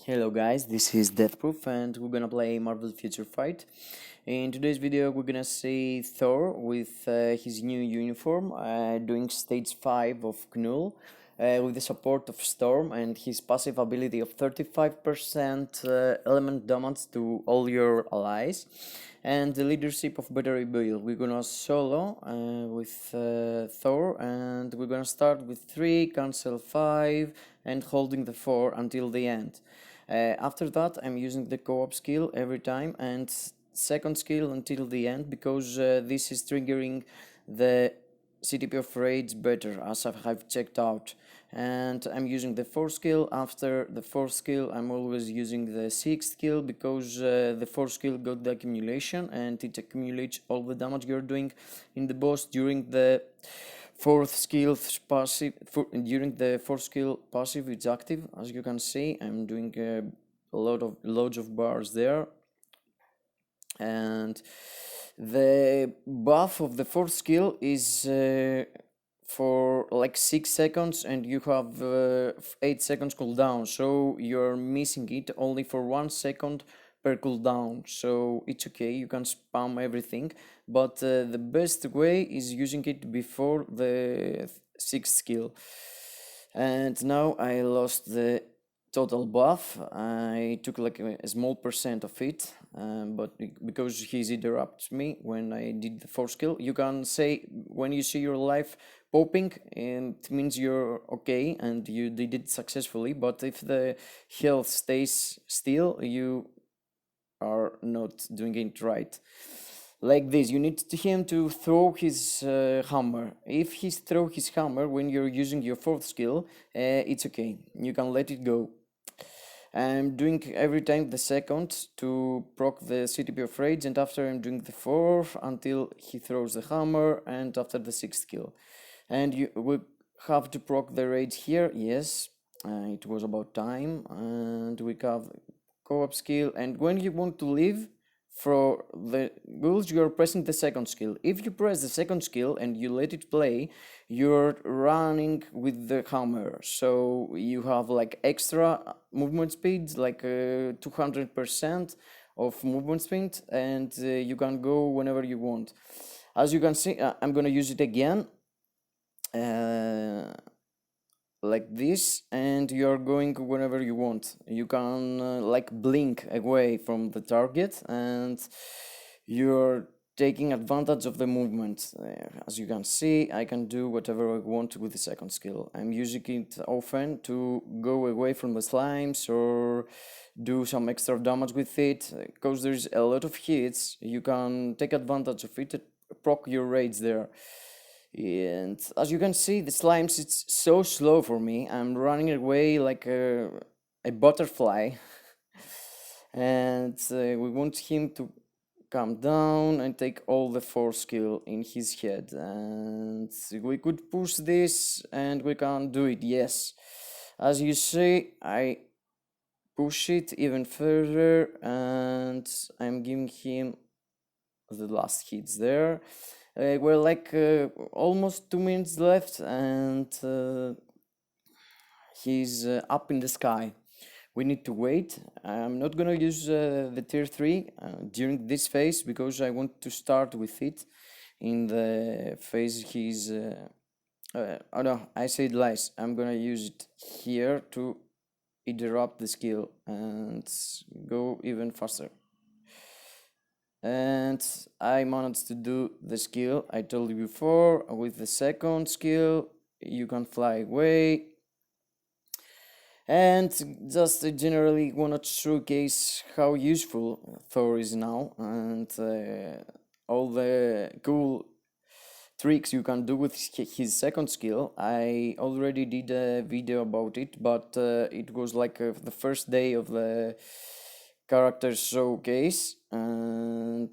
Hello guys, this is Deathproof and we're gonna play Marvel Future Fight. In today's video we're gonna see Thor with his new uniform doing stage 5 of KNULL with the support of Storm and his passive ability of 35% element damage to all your allies and the leadership of Battery Build. We're gonna solo with Thor and we're gonna start with 3, cancel 5 and holding the 4 until the end. After that, I'm using the co-op skill every time and second skill until the end because this is triggering the CTP of raids better as I've checked out. And I'm using the 4th skill. After the 4th skill, I'm always using the 6th skill because the 4th skill got the accumulation and it accumulates all the damage you're doing in the boss during the fourth skill passive. During the fourth skill passive, it's active. As you can see, I'm doing loads of bars there, and the buff of the fourth skill is for like 6 seconds, and you have 8 seconds cooldown. So you're missing it only for 1 second per cooldown, so it's okay, you can spam everything, but the best way is using it before the 6th skill. And now I lost the total buff. I took like a small percent of it, but because he's interrupted me when I did the 4th skill. You can say when you see your life popping, it means you're okay and you did it successfully, but if the health stays still, you are not doing it right. Like this, you need him to throw his hammer. If he throw his hammer when you're using your 4th skill, it's okay, you can let it go. I'm doing every time the 2nd to proc the CTP of rage, and after I'm doing the 4th until he throws the hammer, and after the 6th skill. And you will have to proc the rage here, yes, it was about time, and we have co-op skill, and when you want to leave for the ghouls, you are pressing the 2nd skill. If you press the 2nd skill and you let it play, you're running with the hammer, so you have like extra movement speed, like 200% of movement speed, and you can go whenever you want. As you can see, I'm gonna use it again. Like this, and you're going whenever you want. You can like blink away from the target and you're taking advantage of the movement. As you can see, I can do whatever I want with the 2nd skill. I'm using it often to go away from the slimes or do some extra damage with it, because there's a lot of hits. You can take advantage of it, proc your raids there. And as you can see, the slimes, it's so slow for me. I'm running away like a butterfly. And we want him to come down and take all the 4th skill in his head. And we could push this and we can do it, yes. As you see, I push it even further and I'm giving him the last hits there. We're like almost 2 minutes left, and he's up in the sky. We need to wait. I'm not gonna use the tier 3 during this phase because I want to start with it in the phase he's... oh no, I said lies. I'm gonna use it here to interrupt the skill and go even faster. And I managed to do the skill I told you before. With the 2nd skill, you can fly away. And just generally want to showcase how useful Thor is now, and all the cool tricks you can do with his 2nd skill. I already did a video about it, but it was like the first day of the character showcase, and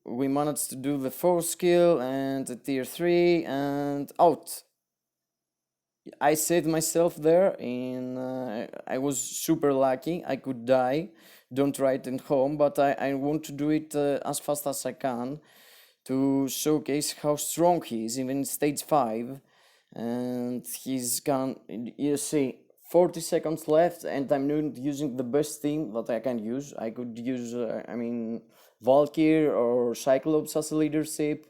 we managed to do the 4th skill and the tier 3 and out. I saved myself there, I was super lucky. I could die, don't try it at home, but I want to do it as fast as I can to showcase how strong he is, even in stage 5. And he's gone, you see, 40 seconds left, and I'm not using the best team that I can use. I could use, Valkyr or Cyclops as a leadership.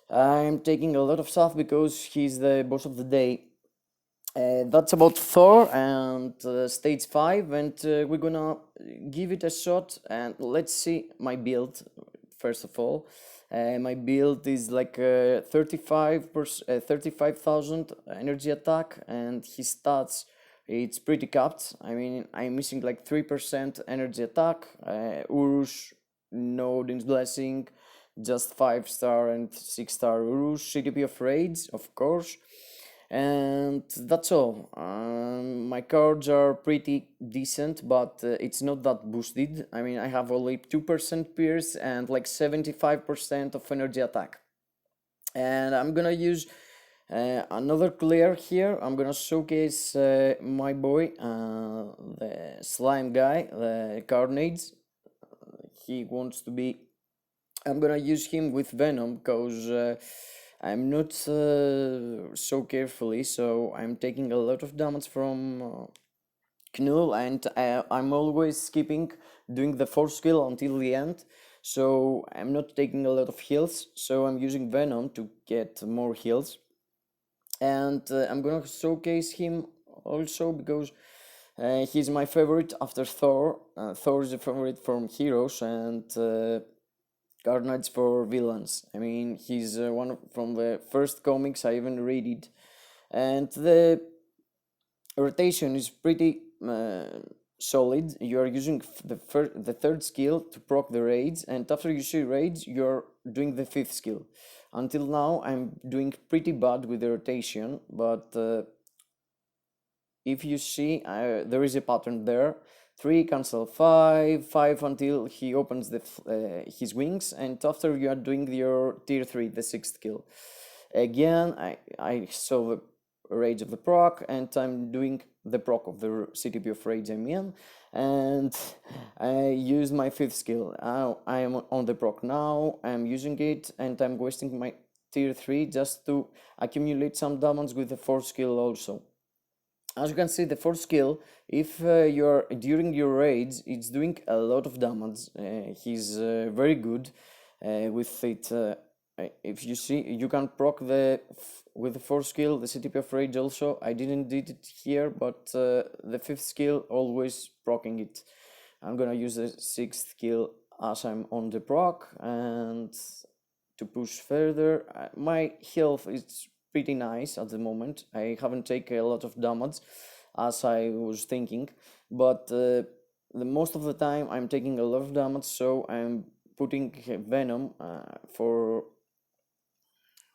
I'm taking a lot of stuff because he's the boss of the day. That's about Thor and stage 5, and we're gonna give it a shot and let's see my build first of all. My build is like 35,000 energy attack, and his stats, it's pretty capped. I mean, I'm missing like 3% energy attack. Urus, no Odin's Blessing, just 5-star and 6-star Urus, CTP of Raids, of course. And that's all. My cards are pretty decent, but it's not that boosted. I mean, I have only 2% pierce and like 75% of energy attack. And I'm gonna use another clear here. I'm gonna showcase my boy, the slime guy, the Carnage. He wants to be. I'm gonna use him with Venom because I'm not so carefully, so I'm taking a lot of damage from KNULL, and I'm always skipping doing the 4th skill until the end, so I'm not taking a lot of heals, so I'm using Venom to get more heals. And I'm gonna showcase him also because he's my favorite after Thor. Thor is a favorite from heroes, and Carnage for villains. I mean, he's from the first comics I even read it, and the rotation is pretty solid. You are using the 3rd skill to proc the raids, and after you see raids, you're doing the 5th skill. Until now, I'm doing pretty bad with the rotation, but if you see, there is a pattern there. 3 cancel 5, 5 until he opens his wings, and after you are doing your tier 3, the 6th skill. Again, I saw the rage of the proc, and I'm doing the proc of the CTP of rage, and I use my 5th skill. I am on the proc now, I'm using it, and I'm wasting my tier 3 just to accumulate some damage with the 4th skill also. As you can see, the 4th skill, if you're during your raids, it's doing a lot of damage. He's very good with it. If you see, you can proc with the 4th skill the CTP of rage also. I didn't did it here, but the 5th skill always procking it. I'm gonna use the 6th skill as I'm on the proc, and to push further. My health is pretty nice at the moment. I haven't taken a lot of damage as I was thinking, but the most of the time I'm taking a lot of damage, so I'm putting Venom for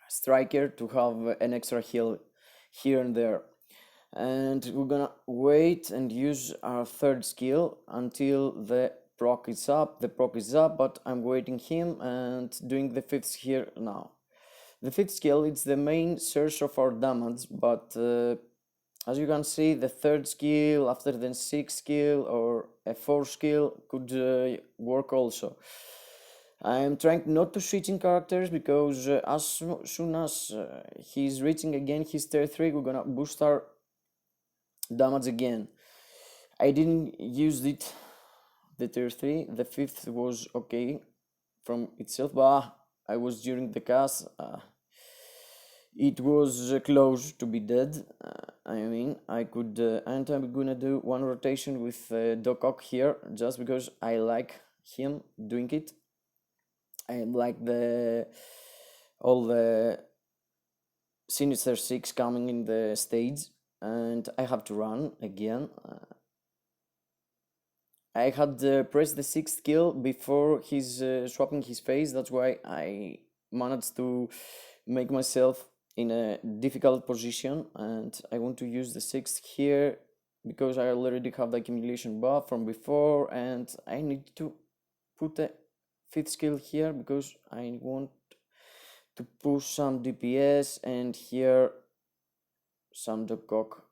Striker to have an extra heal here and there. And we're gonna wait and use our 3rd skill until the proc is up. The proc is up, but I'm waiting him and doing the 5th here now. The 5th skill is the main source of our damage, but as you can see, the 3rd skill after the 6th skill or a 4th skill could work also. I'm trying not to switch in characters because as soon as he's reaching again his tier 3, we're gonna boost our damage again. I didn't use it, the tier 3, the 5th was okay from itself, but I was during the cast. It was close to be dead. I mean, I could, and I'm gonna do one rotation with Doc Ock here, just because I like him doing it. I like all the Sinister Six coming in the stage, and I have to run again. I had pressed the 6th skill before he's swapping his face. That's why I managed to make myself in a difficult position, and I want to use the 6th here because I already have the accumulation buff from before, and I need to put the 5th skill here because I want to push some DPS, and here some Doc Ock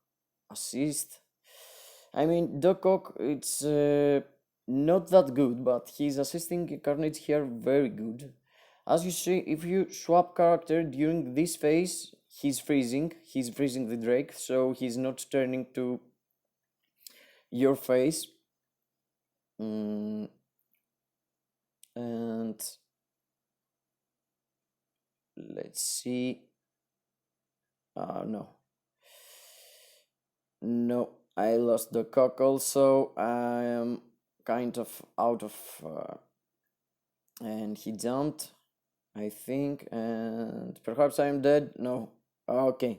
assist. I mean, Doc Ock, it's not that good, but he's assisting Carnage here very good. As you see, if you swap character during this phase, he's freezing the Drake, so he's not turning to your face. Mm, and let's see. No. No, I lost the cockle, so I am kind of out of. And he jumped, I think, and perhaps I'm dead. No. Okay.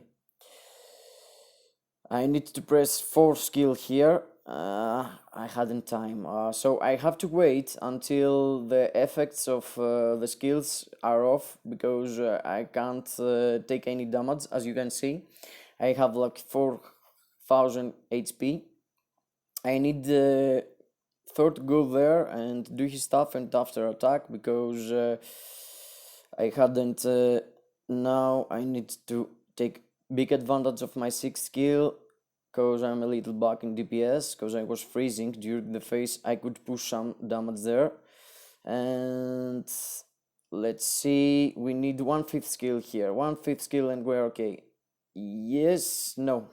I need to press 4 skill here. I hadn't time. So I have to wait until the effects of the skills are off because I can't take any damage, as you can see. I have like 4000 HP. I need Thor to go there and do his stuff and after attack because I hadn't. Now I need to take big advantage of my 6th skill because I'm a little back in DPS because I was freezing during the phase. I could push some damage there. And let's see, we need 1/5 skill here. 1/5 skill and we're okay. Yes, no.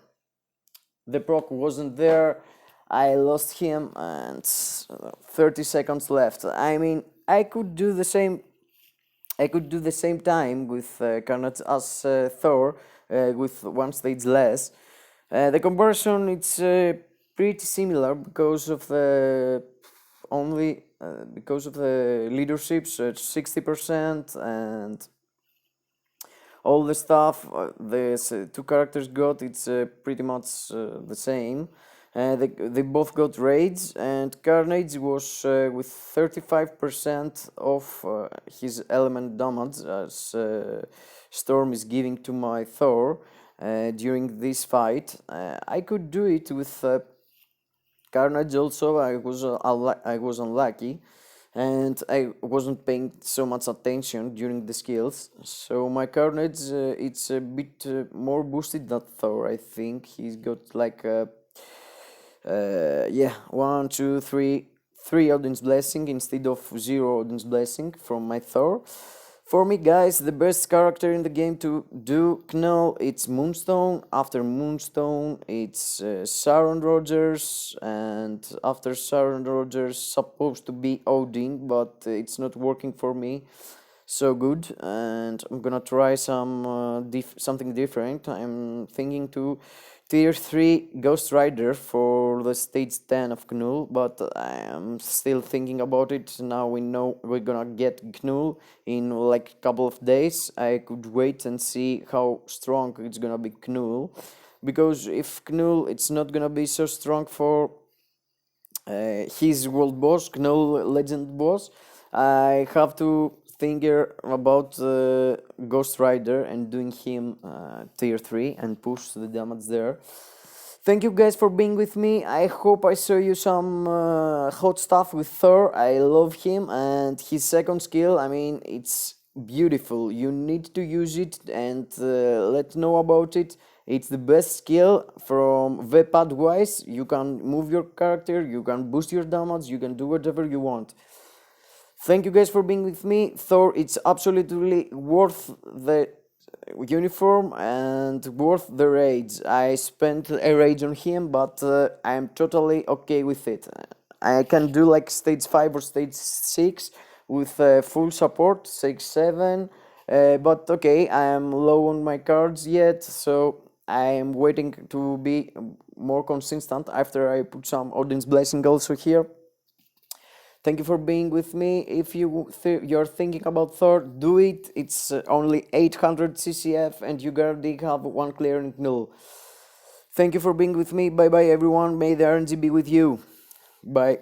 The proc wasn't there. I lost him and 30 seconds left. I mean, I could do the same. I could do the same time with Carnage as Thor with 1 stage less. The comparison it's pretty similar because of the because of the leaderships at 60% and all the stuff the 2 characters got, it's pretty much the same. They both got raids, and Carnage was with 35% of his element damage as Storm is giving to my Thor during this fight. I could do it with Carnage also. I was unlucky and I wasn't paying so much attention during the skills. So my Carnage, it's a bit more boosted than Thor. I think he's got like yeah, 1, 2, 3, 3 Odin's Blessing instead of 0 Odin's Blessing from my Thor. For me, guys, the best character in the game to do KNULL, it's Moonstone. After Moonstone, it's Sharon Rogers, and after Sharon Rogers, supposed to be Odin, but it's not working for me so good, and I'm gonna try something different. I'm thinking to tier 3 Ghost Rider for the stage 10 of KNULL, but I am still thinking about it. Now we know we're gonna get KNULL in like a couple of days. I could wait and see how strong it's gonna be KNULL, because if KNULL it's not gonna be so strong for his world boss, KNULL legend boss, I have to think about Ghost Rider and doing him tier 3 and push the damage there. Thank you guys for being with me. I hope I show you some hot stuff with Thor. I love him, and his 2nd skill, I mean, it's beautiful. You need to use it and let know about it. It's the best skill from VPAD wise. You can move your character, you can boost your damage, you can do whatever you want. Thank you guys for being with me. Thor, it's absolutely worth the uniform and worth the raids. I spent a raid on him, but I'm totally okay with it. I can do like stage 5 or stage 6 with full support, stage 7. But okay, I am low on my cards yet, so I am waiting to be more consistent after I put some Odin's Blessing also here. Thank you for being with me. If you're thinking about Thor, do it. It's only 800 CCF and you already have 1 clearing KNULL. Thank you for being with me. Bye bye everyone. May the RNG be with you. Bye.